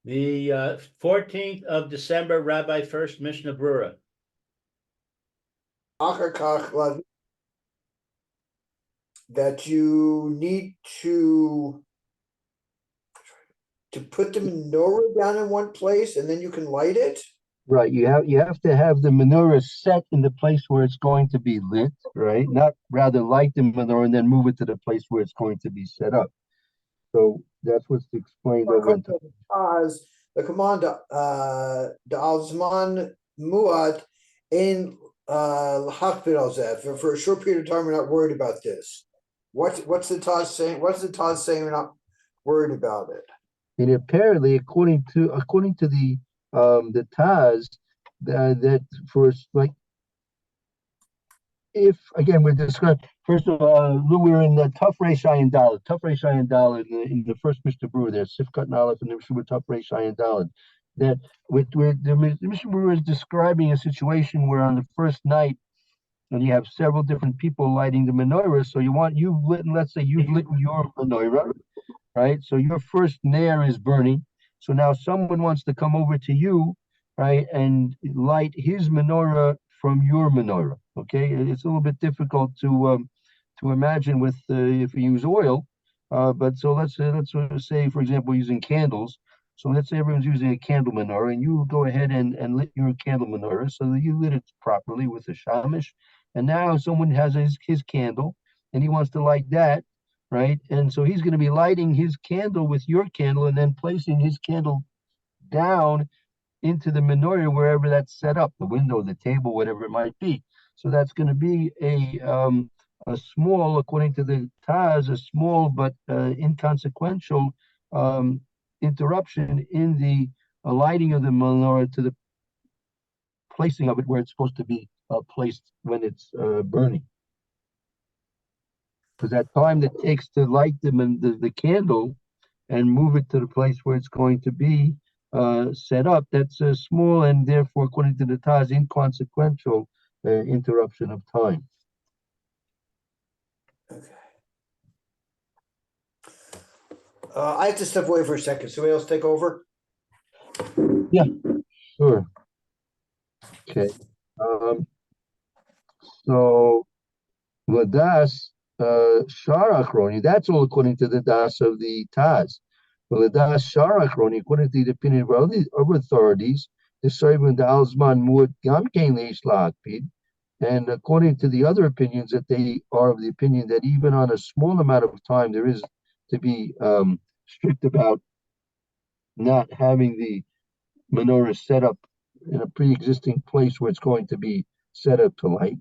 The 14th of December, Rabbi Furst, Mishna Berura. That you need to put the menorah down in one place and then you can light it. Right, you have to have the menorah set in the place where it's going to be lit, right? Not rather light the menorah and then move it to the place where it's going to be set up. So that's what's explained over in the command the Alzman Muad in for a short period of time we're not worried about this. What's the Taz saying? What's the Taz saying we're not worried about it? And apparently, according to the Taz, that for like, if again we're describing first of all, we're in the tough Reishai and Daled in the first Mr. Brewer there, Sifkat and Aleph, and the tough Reishai and Daled. That the Mr. Brewer is describing a situation where on the first night, and you have several different people lighting the menorah. So let's say you've lit your menorah, right? So your first nair is burning. So now someone wants to come over to you, right, and light his menorah from your menorah. Okay, it's a little bit difficult to imagine with if you use oil, but so let's say for example using candles. So let's say everyone's using a candle menorah, and you go ahead and lit your candle menorah, so that you lit it properly with a shamish, and now someone has his candle, and he wants to light that, right? And so he's going to be lighting his candle with your candle, and then placing his candle down into the menorah wherever that's set up, the window, the table, whatever it might be. So that's going to be a small, according to the Taz, a small but inconsequential interruption in the lighting of the menorah to the placing of it where it's supposed to be placed when it's burning. Because that time that takes to light the candle and move it to the place where it's going to be set up, that's a small and therefore, according to the Taz, inconsequential interruption of time. Okay. I have to step away for a second. Somebody else take over? Yeah, sure. Okay. So Ladas Sharachroni, that's all according to the Das of the Taz. Well, Ladas Sharachroni, according to the opinion of other authorities, the servant Alzman Muad Gamkein Leishlakpid. And according to the other opinions, that they are of the opinion that even on a small amount of time, there is to be strict about not having the menorah set up in a pre-existing place where it's going to be set up to light.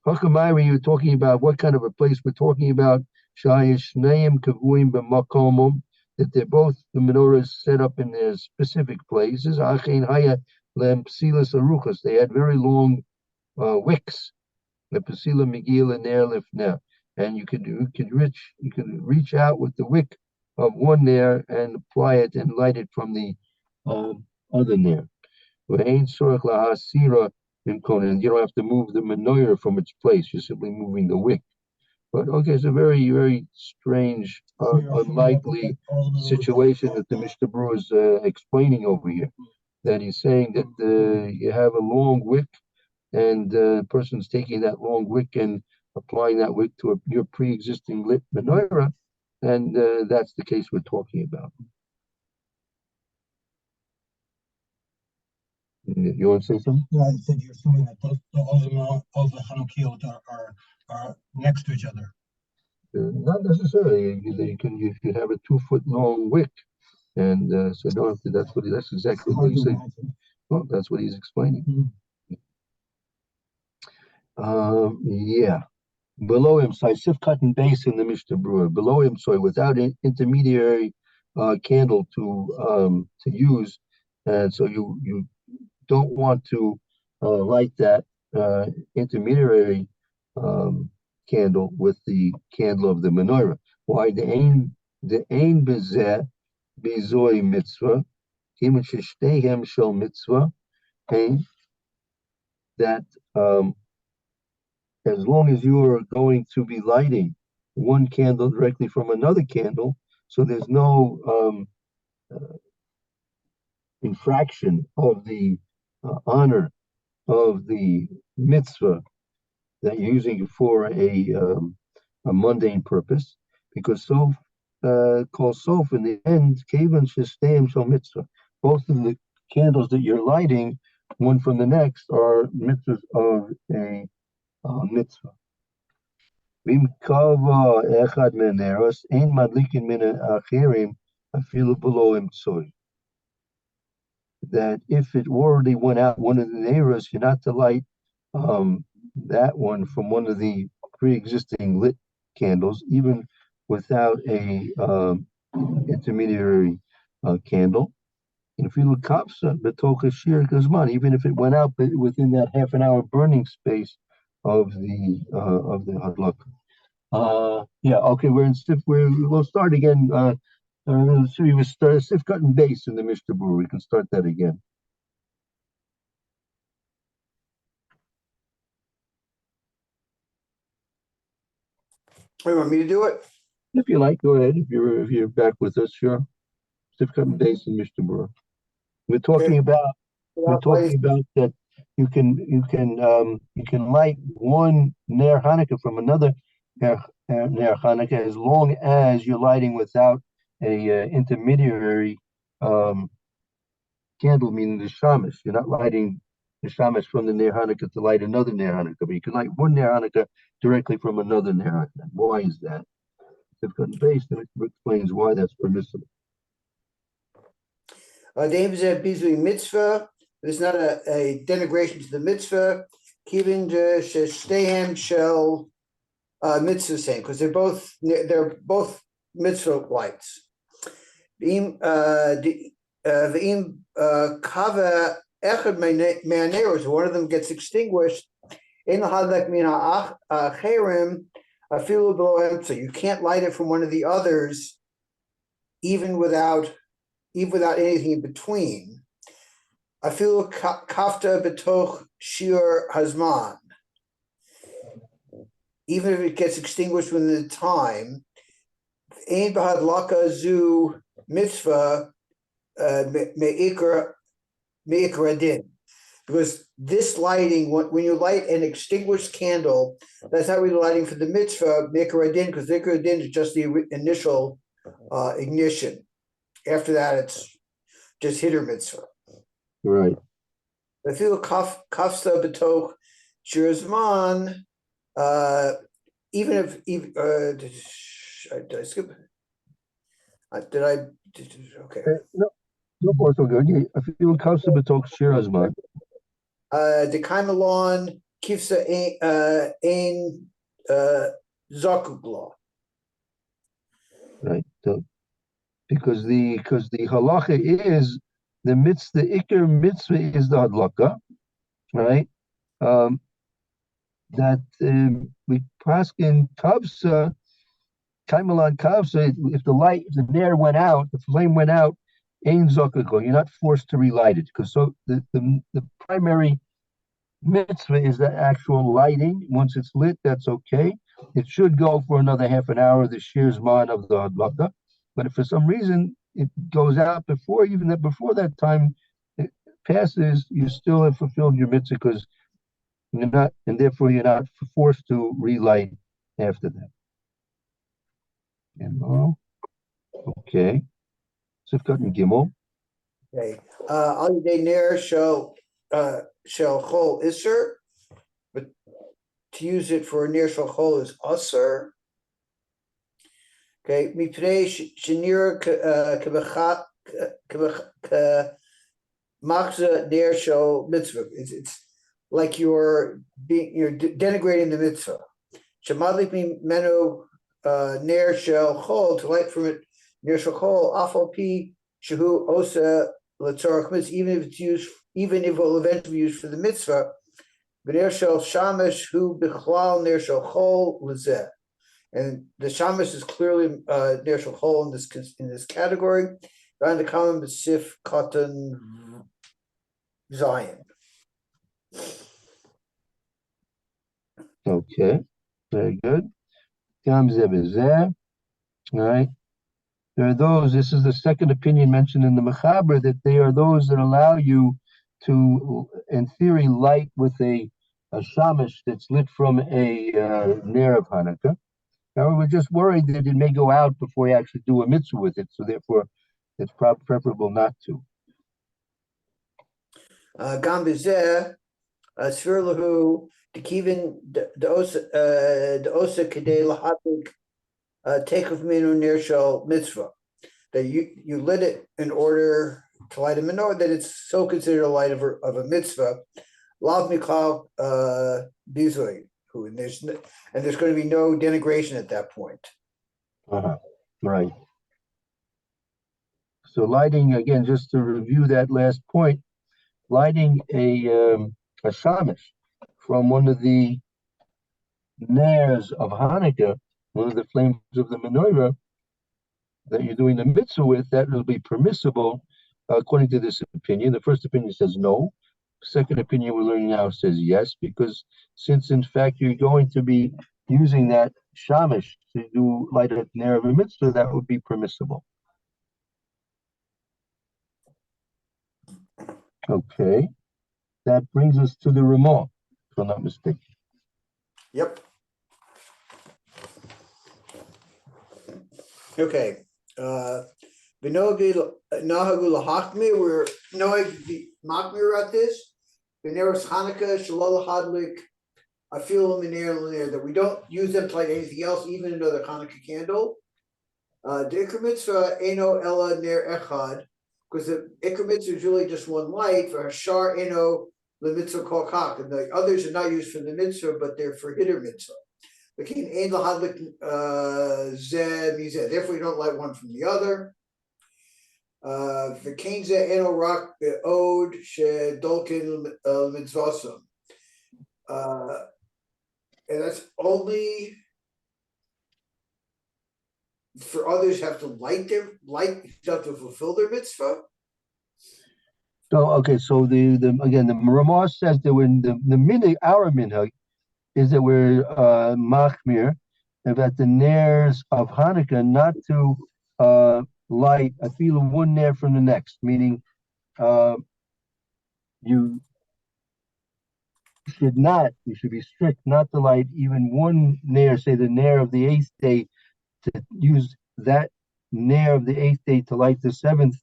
Hakamari, you're talking about what kind of a place we're talking about? Shayishneim kavuim b'makomum, that they're both the menorahs set up in their specific places. Achein haya lempsilas aruchas, they had very long wicks. The pasila megila ner lifner, and you could reach out with the wick of one nair and apply it and light it from the other nair. You don't have to move the menorah from its place. You're simply moving the wick. But okay, it's a very, very strange, unlikely situation that the Mr. Brewer is explaining over here. That he's saying that you have a long wick, and the person's taking that long wick and applying that wick to your pre-existing lit menorah, and that's the case we're talking about. You want to say something? Yeah, I said you're assuming that all the Hanukkiot are next to each other. Not necessarily. You can have a 2-foot long wick, and so don't have to. That's exactly what he's saying. Well, that's what he's explaining. Yeah. Below him, so Sifkat and base in the Mishnah Brewer. Below him, so without an intermediary candle to use, and so you don't want to light that intermediary candle with the candle of the menorah. Why? The ain bezeh bezoi mitzvah, even sheshtehem shel mitzvah, that as long as you are going to be lighting one candle directly from another candle, so there's no infraction of the honor of the mitzvah that you're using it for a mundane purpose, because sof calls sof in the end, kavan shesteim shel mitzvah. Both of the candles that you're lighting, one from the next, are mitzvahs of a mitzvah. Vim kava echad meneros ein madlikin min achirim afilu below imtsoy. That if it already went out one of the neighbors, you're not to light that one from one of the pre-existing lit candles, even without a intermediary candle. And if you look kapsa betoka shir gazman, even if it went out within that half an hour burning space of the hadlaka. Yeah, okay, we'll start again. So we start sifkat and base in the Mishnah Berura. We can start that again. You want me to do it? If you like, go ahead. If you're back with us, sure. Sifkat and base in Mishnah Berura. We're talking about that you can light one ner Hanukah from another ner Hanukah as long as you're lighting without a intermediary candle, meaning the shamash. You're not lighting the shamash from the ner Hanukah to light another ner Hanukah, but you can light one ner Hanukah directly from another ner Hanukah. Why is that? Sifkat and base, and it explains why that's permissible. Mitzvah. There's not a denigration to the mitzvah. Kivin shestehem shel mitzvah same, because they're both mitzvah lights. V'im kava echad me'aneros, one of them gets extinguished. In hadlek min ha'acherim afilu below emtza. You can't light it from one of the others, even without anything in between. Afilu kafta betoch shir hazman. Even if it gets extinguished within the time, ein b'hadlaka zu mitzvah me'ikar adin. Because this lighting, when you light an extinguished candle, that's not really lighting for the mitzvah me'ikar adin, because me'ikar adin is just the initial ignition. After that, it's just hitter mitzvah. Right. I feel kafsa betoch shirzman. Even if did I skip? Did I? Okay. No more so good. I feel kafsa betoch shirazman. The kaimalon kifsa ein zakugla. Right. So, because the halacha is the ikar mitzvah is the hadlaka, right? That we paskin kavsa, kaimalan kavsa. If the ner went out, the flame went out, ein zokako. You're not forced to relight it, because so the primary mitzvah is the actual lighting. Once it's lit, that's okay. It should go for another half an hour, the shirzman of the hadlaka. But if for some reason it goes out before that time it passes, you still have fulfilled your mitzvah, because therefore you're not forced to relight after that. Okay. Sifkat and Gimel. Okay. Al yedei ner shel chol iser, but to use it for ner shel chol is aser. Okay, mipnei shenir machza ner shel mitzvah. It's like you're denigrating the mitzvah. Shamadlik menu ner shel chol, to light from it ner shel chol afal pi shehu osa letzorach mitzvah, even if it will eventually be used for the mitzvah. Ner shel shamash hu bichlal ner shel chol lezeh. And the shamash is clearly ner shel chol in this category. Around the common sif cotton Zion. Okay, very good. Gam zeh bezeh. All right. there are those, this is the second opinion mentioned in the Mechaber, that they are those that allow you to, in theory, light with a shamash that's lit from a ner of Hanukkah. Now, we're just worried that it may go out before you actually do a mitzvah with it, so therefore it's preferable not to. Gam b'zeh, Sfir lahu, Dekivin, the osa kedei lahadlik, take of minu ner shel mitzvah. That you lit it in order to light a menorah, that it's so considered a light of a mitzvah. Lav mikal bizui, and there's going to be no denigration at that point. Right. So lighting, again, just to review that last point, lighting a shamash from one of the nairs of Hanukkah, one of the flames of the menorah that you're doing the mitzvah with, that will be permissible according to this opinion. The first opinion says no. Second opinion we're learning now says yes, because since in fact you're going to be using that shamash to do light a ner of a mitzvah, that would be permissible. Okay, that brings us to the Ramah, if I'm not mistaken. Yep. Okay. V'nogi nahagu lahachmir, we're noeg the machmir at this. V'neros Hanukkah shalol hadlik afilu miner l'ner, that we don't use them to light anything else, even another Hanukkah candle. The Ikar Mitzvah eno ella ner echad, because the Ikar Mitzvah is really just one light. For Hashar eno the mitzvah kol kach, and the others are not used for the mitzvah, but they're for hitter mitzvah. Therefore, we don't light one from the other. And that's only for others have to have to fulfill their mitzvah. So okay, so the Ramah says that when the minhag, our minhag, is that we're machmir about the nairs of Hanukkah not to light a feel one nair from the next, meaning you should be strict not to light even one nair, say the nair of the 8th day, to use that nair of the 8th day to light the 7th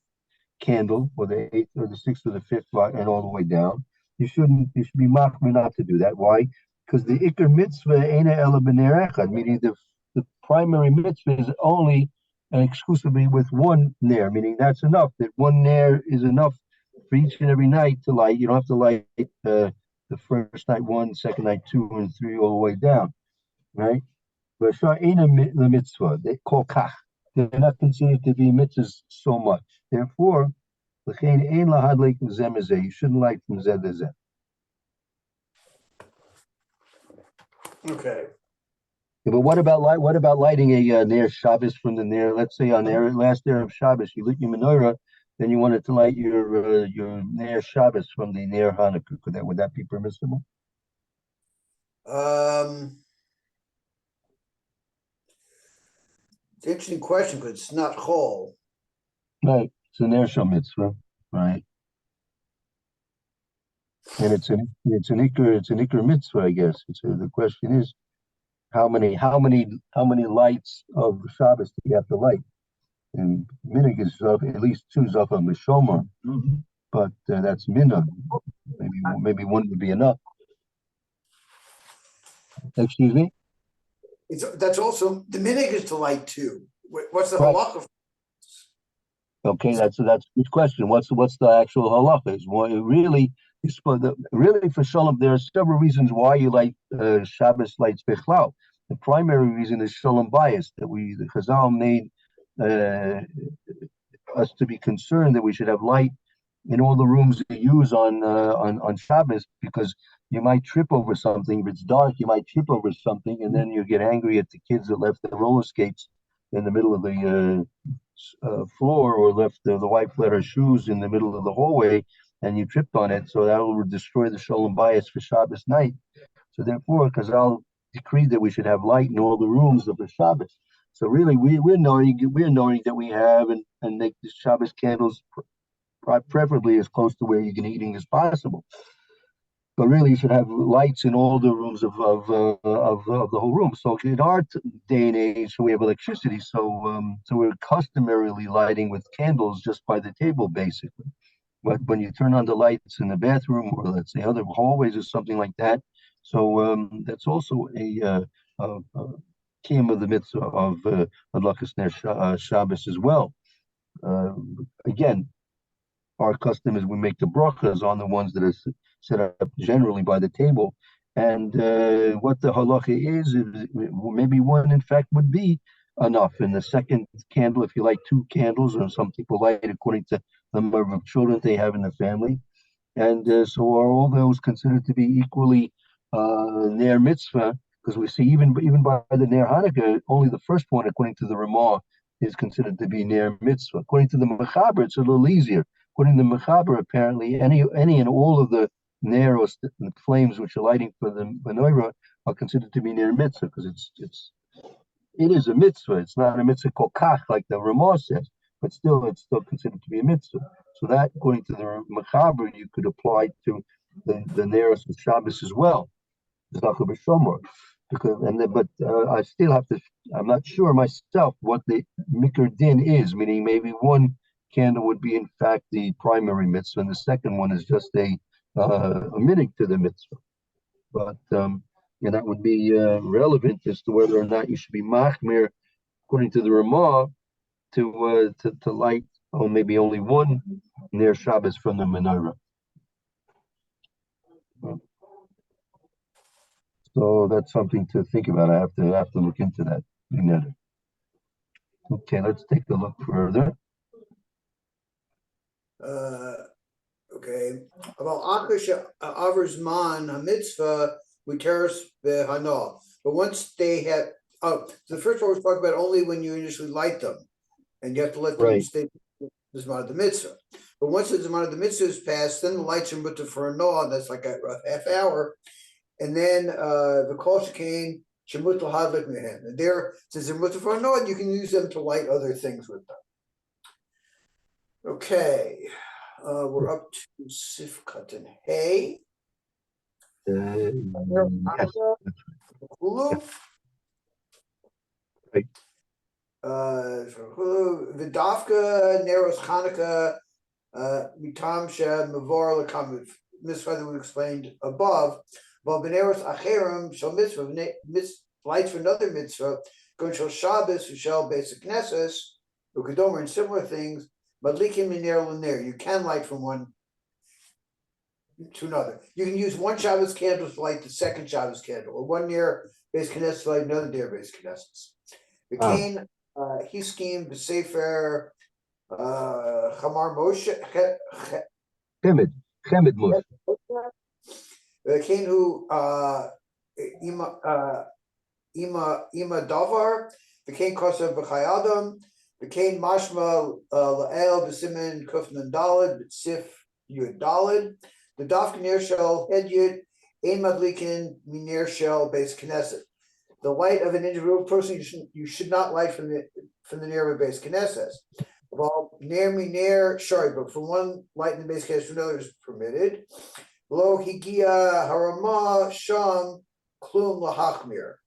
candle, or the 8th or the 6th or the 5th, and all the way down. You should be machmir not to do that. Why? Because the Ikar Mitzvah Eina Ela B'ner Echad, meaning the primary mitzvah is only and exclusively with one nair, meaning that's enough. That one nair is enough for each and every night to light. You don't have to light the first night 1, second night 2, and 3 all the way down, right? But Shah Eina the mitzvah, they call kach. They're not considered to be mitzvahs so much. Therefore, you shouldn't light from zeh to zeh. Okay. Yeah, but what about lighting a Ner Shabbos from the Ner? Let's say on the last Ner of Shabbos, you lit your menorah, then you wanted to light your Ner Shabbos from the Ner Hanukkah. Would that be permissible? It's an interesting question because it's not chol. Right, it's a Ner Shal Mitzvah, right? And it's an Iker Mitzvah, I guess. The question is, how many lights of Shabbos do you have to light? And minhag is at least 2 zafam l'shomer, but that's minhag. Maybe one would be enough. Excuse me. That's also the minhag is to light 2. What's the Right. halacha? Okay, that's a good question. What's the actual halacha? Is really for shalom, there are several reasons why you light Shabbos lights bichlal. The primary reason is shalom bias, that the Chazal made us to be concerned that we should have light in all the rooms you use on Shabbos, because you might trip over something. If it's dark, you might trip over something, and then you get angry at the kids that left their roller skates in the middle of the floor, or left the wife let her shoes in the middle of the hallway, and you tripped on it. So that will destroy the shalom bias for Shabbos night. So therefore, Chazal decreed that we should have light in all the rooms of the Shabbos. So really, we're knowing that we have and make the Shabbos candles preferably as close to where you're eating as possible. But really, you should have lights in all the rooms of the whole room. So in our day and age, we have electricity, so we're customarily lighting with candles just by the table, basically. But when you turn on the lights in the bathroom, or let's say other hallways or something like that, so that's also a kiyum of the mitzvah of Adlakas Ner Shabbos as well. Again, our custom is we make the brachas on the ones that are set up generally by the table. And what the halacha is maybe one, in fact, would be enough. And the second candle, if you light two candles, or some people light according to the number of children they have in the family. And so are all those considered to be equally ner mitzvah? Because we see even by the ner Hanukah, only the first one, according to the Ramah, is considered to be ner mitzvah. According to the Mechaber, it's a little easier. According to the Mechaber, apparently, any and all of the ner or flames which are lighting for the menorah are considered to be ner mitzvah, because it is a mitzvah. It's not a mitzvah kokach like the Ramah says, but still, it's still considered to be a mitzvah. So that, according to the Mechaber, you could apply to the Neros of Shabbos as well. Because I still have to. I'm not sure myself what the mikar din is. Meaning, maybe one candle would be in fact the primary mitzvah, and the second one is just a minig to the mitzvah. But that would be relevant as to whether or not you should be machmir, according to the Ramah, to light, or maybe only one ner Shabbos from the menorah. So that's something to think about. I have to look into that. Okay, let's take a look further. Okay. About Akish Avers Man HaMitzvah Muteris Behana. But once they had the first one was talking about only when you initially light them, and you have to let them stay the Zman of the Mitzvah. But once the Zman of the Mitzvah is passed, then the lights are mutter for a no, that's like a half hour. And then the Kol Shekain Shemut Hadlik Mehen. And there, since they're mutter for a no, you can use them to light other things with them. Okay. We're up to Sifkat and Hay. Yes. Hulu. Right. Vidavka, Neros Hanukah, Mitam Shem, Mavor Lakam, mitzvah that we explained above. Well, Beneros Acherim, Shal Mitzvah, lights for another mitzvah, going Shal Shabbos, Shal Basic Knesses, Ukadomer, and similar things. Madlikim Miner Liner, you can light from one to another. You can use one Shabbos candle to light the second Shabbos candle, or one near base Knesset to light another near base Knesset. The Cain, he schemed the Sefer Chamar Moshe, Chemed Moshe. The Cain who Ima Davar, the Cain Kosev B'Chayadam, the Cain Mashma La'el B'Simen Kufnan Dalid B'Sif Yud Dalid, the Dafka Ner Shel Hed Yud Ein Madlikin Miner Shel Beis Knesset. The light of an individual person you should not light from the nearby base Knesset. Well, near me near, sorry, but from one light in the base Knesset to another is permitted. Lo higia harama sham klum lahachmir.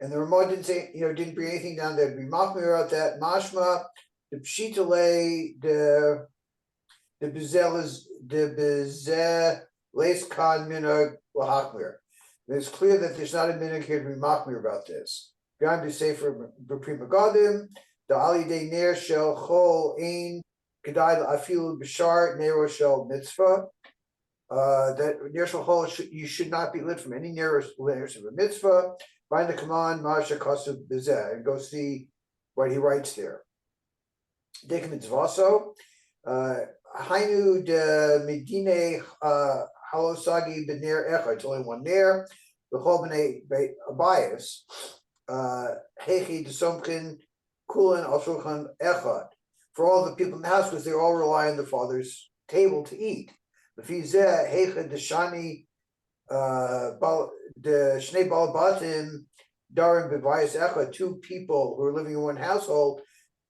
And the Ramah didn't say, didn't bring anything down there to be machmir out that. Mashma, the pshitale, the bezeh leiskan minag lahachmir. It's clear that there's not a minhag here to be machmir about this. Going to say for B'Prima Gadim, the Ali de Ner Shel Chol Ein Kedai Afilu B'Shar Nero Shel Mitzvah. That Ner Shel Chol you should not be lit from any layers of a mitzvah. Find the command Masha Kasav Bezeh and go see what he writes there. Dek Mitzvaso Hainu de Medine Halosagi B'Ner Echad. It's only one Ner. The whole b'nei Abayis, Hechi Desomkin Kulan Al Shulchan Echad, for all the people in the house, because they all rely on the father's table to eat. The Fizeh Hecha Deshani the Shnei Balabatim Darim B'Bayis Echad, two people who are living in one household,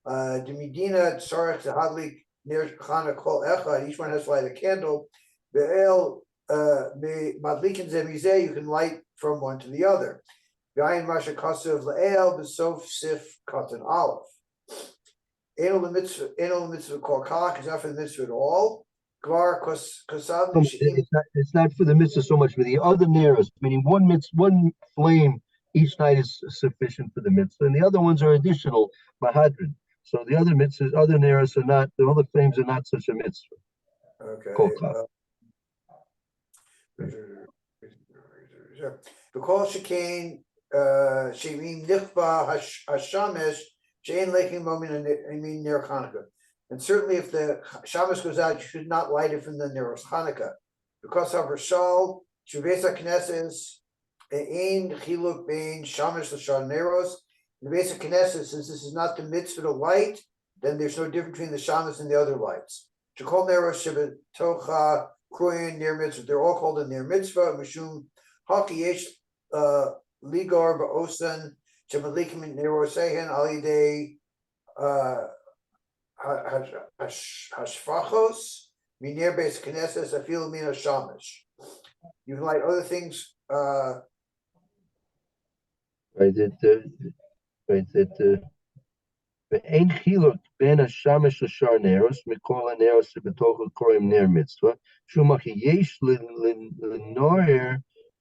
Demidina Tzarech Zahadlik near Chana Kol Echad, each one has to light a candle. Be'el Madlikin Zemizeh, you can light from one to the other. Gayin Masha Kasev Le'el B'Sof Sif Katan Aleph. Enol the mitzvah called Kalach is not for the mitzvah at all. Gvar Kosav Mishim. It's not for the mitzvah so much for the other nearest, meaning one flame each night is sufficient for the mitzvah, and the other ones are additional mahadrin. So the other mitzvahs, other nearest are not, the other flames are not such a mitzvah. Okay. Because Shekain Shemim Nichba Hashamesh Shein Leichim Momin and near Hanukah. And certainly if the Shabbos goes out, you should not light it from the nearest Hanukah. Because of Rashal, Shuvesa Knesses, Ein Chiluk Bein Shamish Lashon Neros. The basic Knesset, since this is not the mitzvah to light, then there's no difference between the Shabbos and the other lights. Shekol Neros Shebetocha Kruyin near mitzvah. They're all called a near mitzvah. Mishum Haki Yesh Ligar Ba'osan Shemadlikim Nerosehen Alidei Hashfachos Minir Beis Knesses Afil Mina Shamish. You can light other things. ואין חילוק בין השמש לשאר נרות מכל הנרות שבתוך הקוראים נר מצווה, שום אחי יש לנוער,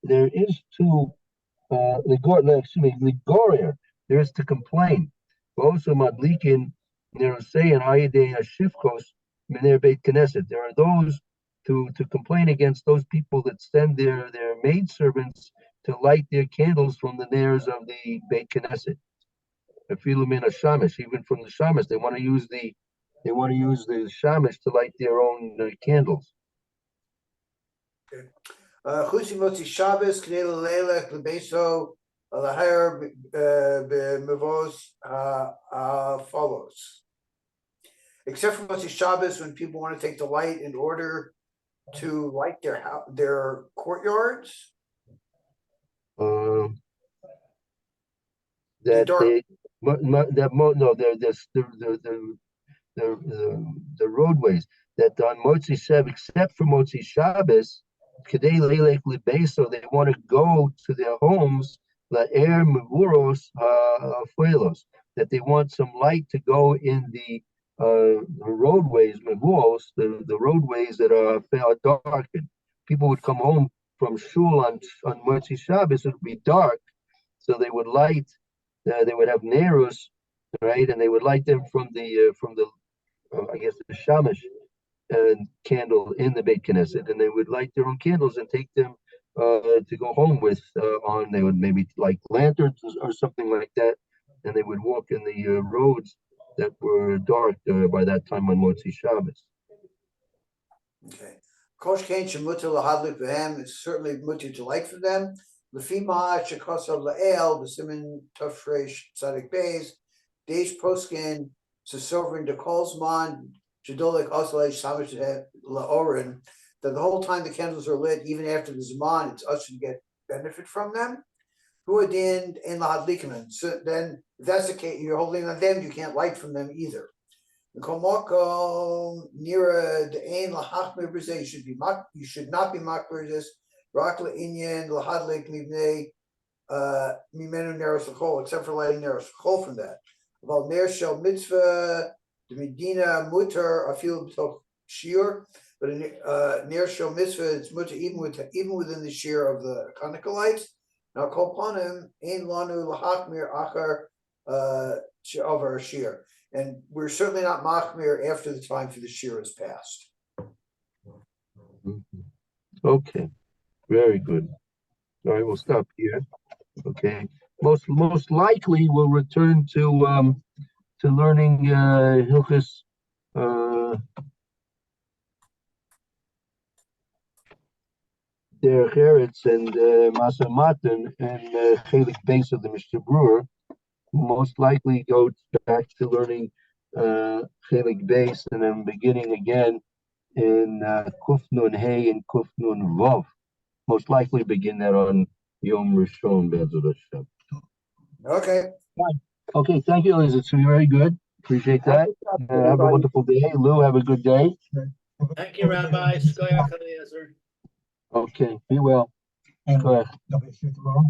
there is to לגורר, there is to complain. Also madlikin nerosein ayidei hashifchos miner beit knesset. There are those to complain against those people that send their maidservants to light their candles from the nares of the beit knesset. Even from the shamish, they want to use the shamish to light their own candles. Chusimotzi Shabbos Knei Leilech Lebeso Laher B'Mevos follows. Except for Motzi Shabbos, when people want to take the light in order to light their courtyards. The roadways that on Motzi Shabbos, except for Motzi Shabbos, Kedei Leilek Lebeso, they want to go to their homes, La Air Mevuros Fuelos, that they want some light to go in the roadways, Mevuros, the roadways that are darkened. People would come home from shul on Motzi Shabbos, it would be dark, so they would light. They would have nerus, right, and they would light them from the I guess the shamash candle in the Beit Knesset, and they would light their own candles and take them to go home with on. They would maybe like lanterns or something like that, and they would walk in the roads that were dark by that time on Motzi Shabbos. Okay. Kosh Kain Shemutter Lahadlik V'hem is certainly mutter to light for them. Lefima Shekosav La'el B'Simin Tafresh Tzadik Beis Deish Poskin Sesovrin De Kolzman Shadolek Osalei Shamish La'orin, that the whole time the candles are lit, even after the Zman, it's us to get benefit from them. Huadin in Lahadlikim. So then, if that's the case, you're holding on them, you can't light from them either. Komoko Nira the Ain Lahachmir B'Zeh, you should not be makbir this. Rakla Inyan Lahadlik Mibnei Mimenu Neros L'Chol, except for lighting Neros L'Chol from that. About Ner Shel Mitzvah, the Medina Mutter Afil B'Toch Shir, but Ner Shel Mitzvah it's mutter even within the shear of the Hanukah lights. Now Kol Panim Ein Lanu Lahachmir Achar She'avar Shir, and we're certainly not machmir after the time for the shear has passed. Okay. Very good. All right, we'll stop here. Okay. Most likely we'll return to learning Hilchis Derech Eretz and Masa Matan and Chelik Beis of the Mishna Berura. Most likely go back to learning Chelik Beis and then beginning again in Kuf Nun Hey and Kuf Nun Vav. Most likely begin that on Yom Rishon Be'ezras Hashem. Okay. Okay, thank you, Liz. It's very good. Appreciate that. Have a Everybody. wonderful day. Lou, have a good day. Thank you, Rabbi. Skoyach Eliezer. Okay, be well. And Go ahead. they'll be here tomorrow.